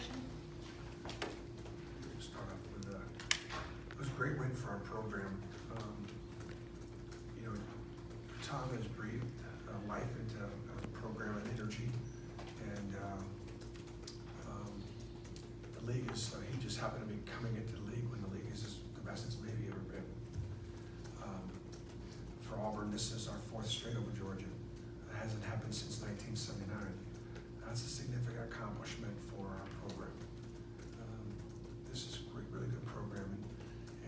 question? Start off with it was a great win for our program. You know, Tom has breathed life into the program and energy, and the league is, he just happened to be coming into the league when the league is the best it's maybe ever been. For Auburn, this is our 4th straight over Georgia. It hasn't happened since 1979. That's a significant accomplishment for our program. This is a great, really good program,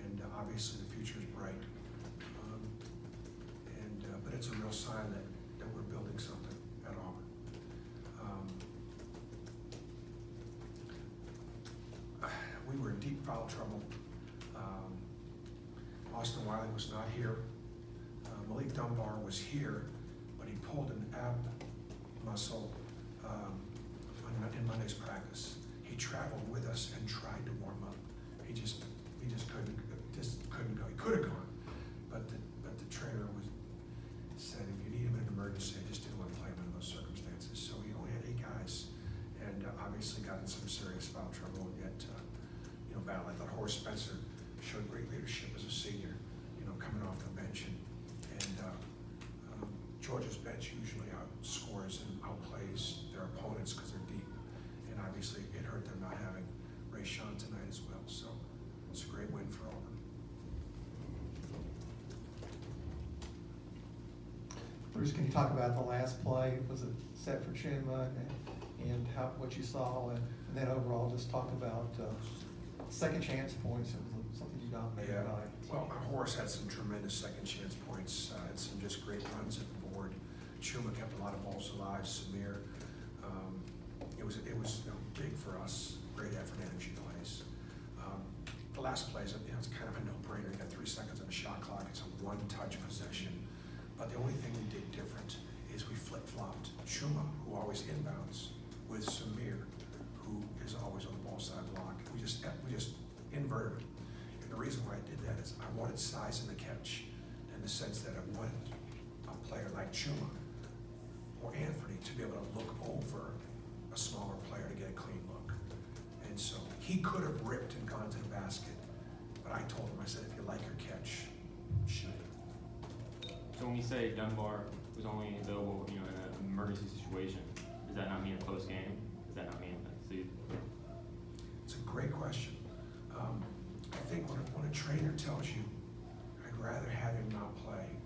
and obviously the future is bright. But it's a real sign that we're building something at Auburn. We were in deep foul trouble. Austin Wiley was not here. Malik Dunbar was here, but he pulled an ab muscle in Monday's practice. He traveled with us and tried to warm up. He just couldn't go. He could have gone, but the trainer said if you need him in an emergency, I just didn't want to play him in those circumstances. So he only had 8 guys, and obviously got in some serious foul trouble. And yet, battle. I thought Horace Spencer showed great leadership as a senior, coming off the bench, and Georgia's bench usually outscores and outplays their opponents because they're deep, and obviously it hurt them not having Ray Sean tonight as well. So it's a great win for Auburn. Bruce, can you talk about the last play? Was it set for Chuma, and what you saw, and then overall just talk about second chance points? It was something you dominated tonight. Well, Horace had some tremendous second chance points. Had some just great runs at the board. Chuma kept a lot of balls alive. Samir, it was big for us. Great effort, energy plays. The last play is it's kind of a no-brainer. You got 3 seconds on the shot clock. It's a one-touch possession. But the only thing we did different is we flip-flopped Chuma, who always inbounds, with Samir, who is always on the ball side block. We just inverted it. And the reason why I did that is I wanted size in the catch, in the sense that I wanted a player like Chuma or Anthony to be able to look over a smaller player to get a clean look. And so he could have ripped and gone to the basket, but I told him, I said, if you like your catch, shoot it. So when you say Dunbar was only available, in an emergency situation, does that not mean a close game? Does that not mean that? It's a great question. I think when a trainer tells you, I'd rather have him not play,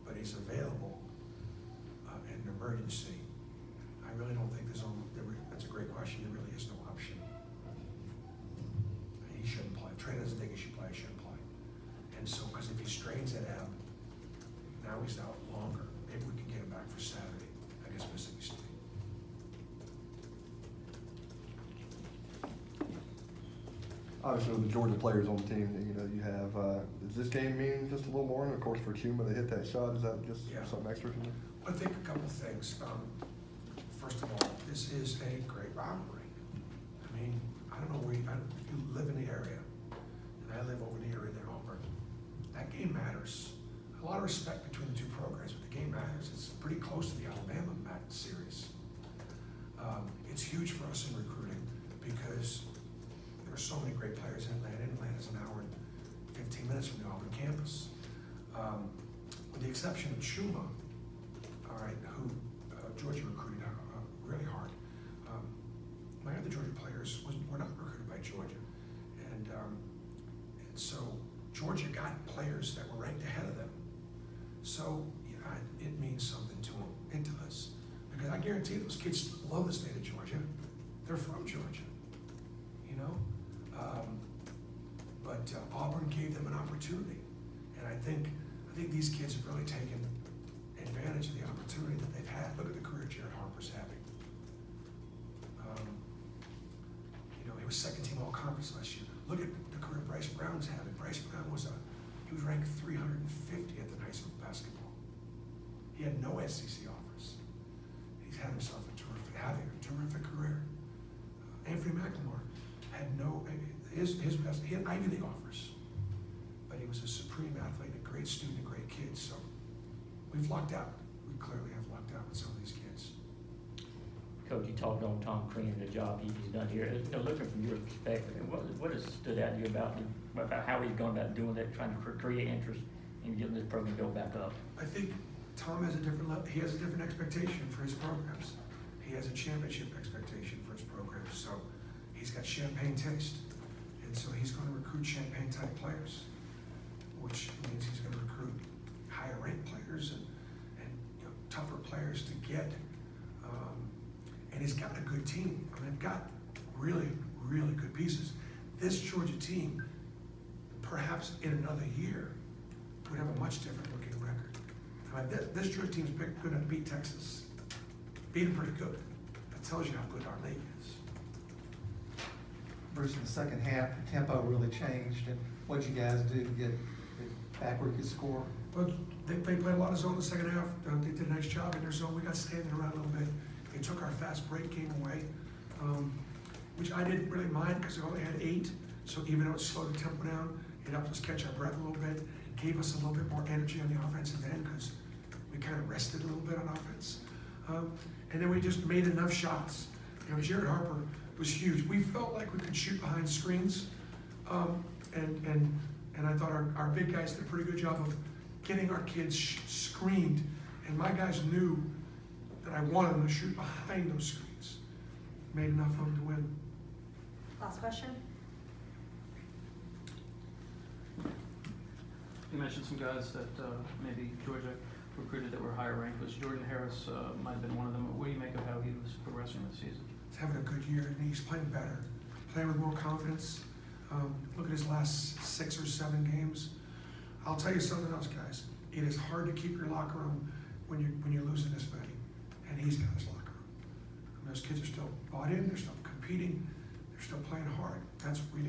but he's available in an emergency, I really don't think that's a great question. There really is no option. He shouldn't play. The trainer doesn't think he should play, he shouldn't play. And so, because if he strains that ab, now he's out longer. Maybe we can get him back for Saturday against Mississippi State. Obviously, with the Georgia players on the team, you have. Does this game mean just a little more? And of course, for Chuma to hit that shot, is that just something extra from you? I think a couple things. First of all, this is a great rivalry. I mean, I don't know if you live in the area, and I live over the area in Auburn. That game matters. A lot of respect between the two programs, but the game matters. It's pretty close to the Alabama series. It's huge for us in recruiting because there are so many great players in Atlanta. Atlanta's an hour and 15 minutes from the Auburn campus. With the exception of Chuma, all right, who Georgia recruited really hard. My other Georgia players were not recruited by Georgia. And so Georgia got players that were ranked ahead of them. So it means something to them and to us. Because I guarantee those kids love the state of Georgia. They're from Georgia, but Auburn gave them an opportunity. And I think these kids have really taken advantage of the opportunity that they've had. Look at the career Jared Harper's having. He was second team all conference last year. Look at the career Bryce Brown's having. Bryce Brown was ranked 350th in high school basketball. He had no SEC offers. He's had himself having a terrific career. Anthony McLemore had he had Ivy League offers, but he was a supreme athlete, a great student, a great kid. So we've lucked out. We clearly have lucked out with some of these kids. Coach, you talked on Tom Crean, the job he's done here. You know, looking from your perspective, what has stood out to you about how he's gone about doing that, trying to create interest in getting this program built back up? I think Tom has a different level. He has a different expectation for his programs. He has a championship expectation for his programs. So he's got champagne taste, and so he's going to recruit champagne type players, which means he's going to recruit higher ranked players and you know, tougher players to get. And he's got a good team. I mean, they've got really, really good pieces. This Georgia team, perhaps in another year, would have a much different looking record. I mean, this Georgia team's good enough to beat Texas. Beat them pretty good. That tells you how good our league is. Bruce, in the second half, the tempo really changed, and what'd you guys do to get it back where you could score? Well, they played a lot of zone in the second half. They did a nice job in their zone. We got standing around a little bit. They took our fast break game away, which I didn't really mind because they only had 8. So even though it slowed the tempo down, it helped us catch our breath a little bit, gave us a little bit more energy on the offensive end because we kind of rested a little bit on offense. And then we just made enough shots. You know, Jared Harper was huge. We felt like we could shoot behind screens, and I thought our big guys did a pretty good job of getting our kids screened. And my guys knew that I wanted them to shoot behind those screens. Made enough for them to win. Last question. You mentioned some guys that maybe Georgia recruited that were higher ranked. Was Jordan Harris might have been one of them. What do you make of how he was progressing this season? He's having a good year, and he's playing better, playing with more confidence. Look at his last 6 or 7 games. I'll tell you something else, guys. It is hard to keep your locker room when you're losing this many, and he's got his locker room. And those kids are still bought in. They're still competing. They're still playing hard. That's really